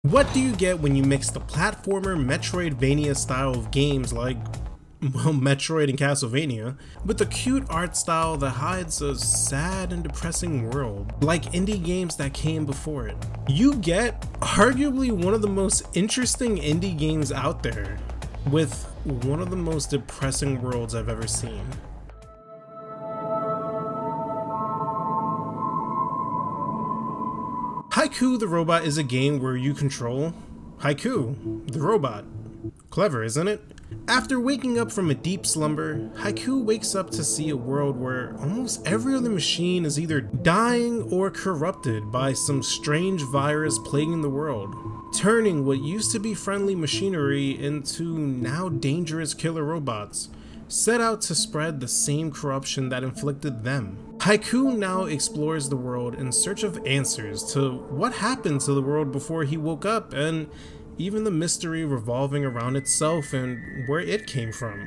What do you get when you mix the platformer metroidvania style of games like, well, Metroid and Castlevania, with the cute art style that hides a sad and depressing world, like indie games that came before it? You get arguably one of the most interesting indie games out there, with one of the most depressing worlds I've ever seen. Haiku the Robot is a game where you control Haiku the Robot. Clever, isn't it? After waking up from a deep slumber, Haiku wakes up to see a world where almost every other machine is either dying or corrupted by some strange virus plaguing the world, turning what used to be friendly machinery into now dangerous killer robots, set out to spread the same corruption that inflicted them. Haiku now explores the world in search of answers to what happened to the world before he woke up, and even the mystery revolving around itself and where it came from.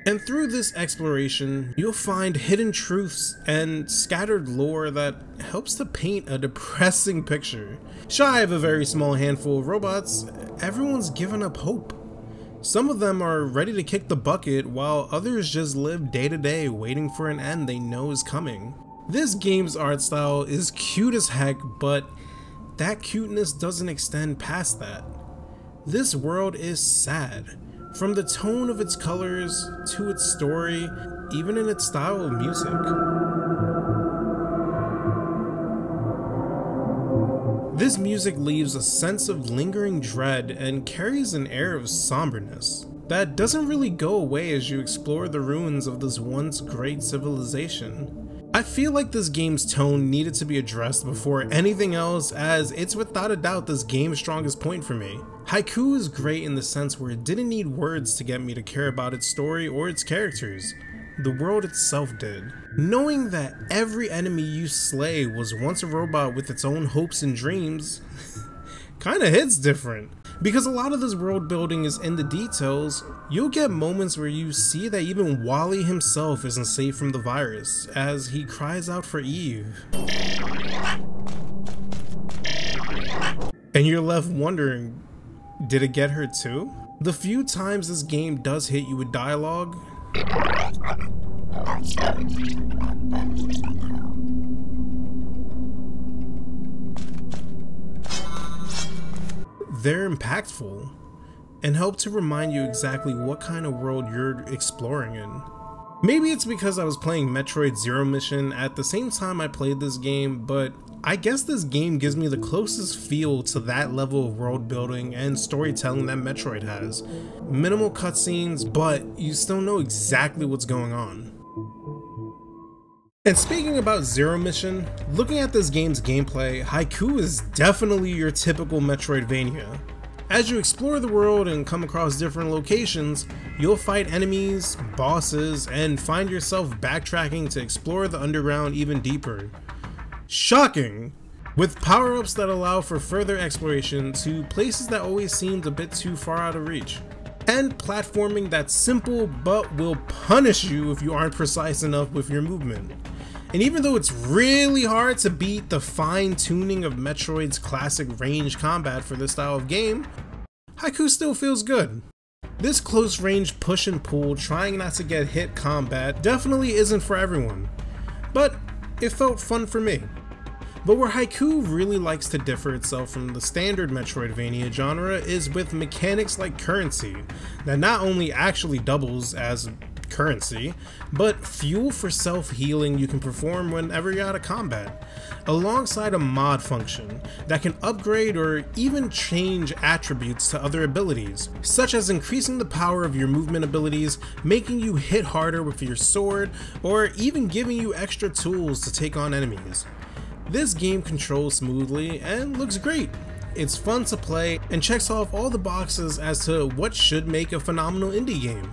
And through this exploration, you'll find hidden truths and scattered lore that helps to paint a depressing picture. Shy of a very small handful of robots, everyone's given up hope. Some of them are ready to kick the bucket, while others just live day to day waiting for an end they know is coming. This game's art style is cute as heck, but that cuteness doesn't extend past that. This world is sad, from the tone of its colors to its story, even in its style of music. This music leaves a sense of lingering dread and carries an air of somberness that doesn't really go away as you explore the ruins of this once great civilization. I feel like this game's tone needed to be addressed before anything else, as it's without a doubt this game's strongest point for me. Haiku is great in the sense where it didn't need words to get me to care about its story or its characters. The world itself did. Knowing that every enemy you slay was once a robot with its own hopes and dreams kinda hits different. Because a lot of this world building is in the details, you'll get moments where you see that even Wally himself isn't safe from the virus, as he cries out for Eve. And you're left wondering, did it get her too? The few times this game does hit you with dialogue, they're impactful and help to remind you exactly what kind of world you're exploring in. Maybe it's because I was playing Metroid Zero Mission at the same time I played this game, but I guess this game gives me the closest feel to that level of world building and storytelling that Metroid has. Minimal cutscenes, but you still know exactly what's going on. And speaking about Zero Mission, looking at this game's gameplay, Haiku is definitely your typical Metroidvania. As you explore the world and come across different locations, you'll fight enemies, bosses, and find yourself backtracking to explore the underground even deeper. Shocking! With power-ups that allow for further exploration to places that always seemed a bit too far out of reach. And platforming that's simple but will punish you if you aren't precise enough with your movement. And even though it's really hard to beat the fine-tuning of Metroid's classic range combat for this style of game, Haiku still feels good. This close-range push and pull, trying not to get hit combat definitely isn't for everyone, but it felt fun for me. But where Haiku really likes to differ itself from the standard Metroidvania genre is with mechanics like currency, that not only actually doubles as currency, but fuel for self-healing you can perform whenever you're out of combat, alongside a mod function that can upgrade or even change attributes to other abilities, such as increasing the power of your movement abilities, making you hit harder with your sword, or even giving you extra tools to take on enemies. This game controls smoothly and looks great. It's fun to play and checks off all the boxes as to what should make a phenomenal indie game.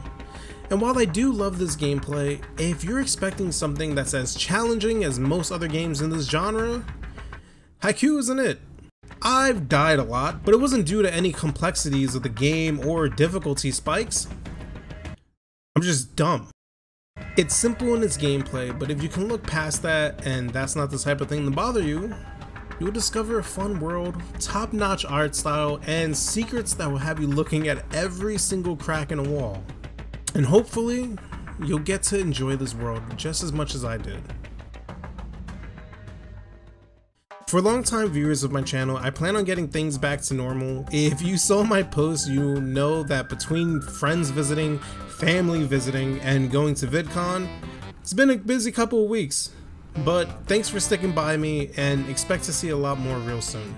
And while I do love this gameplay, if you're expecting something that's as challenging as most other games in this genre, Haiku isn't it. I've died a lot, but it wasn't due to any complexities of the game or difficulty spikes. I'm just dumb. It's simple in its gameplay, but if you can look past that and that's not the type of thing to bother you, You'll discover a fun world, top-notch art style, and secrets that will have you looking at every single crack in a wall. And hopefully, you'll get to enjoy this world just as much as I did. For longtime viewers of my channel, I plan on getting things back to normal. If you saw my post, you know that between friends visiting, family visiting, and going to VidCon, it's been a busy couple of weeks. But thanks for sticking by me, and expect to see a lot more real soon.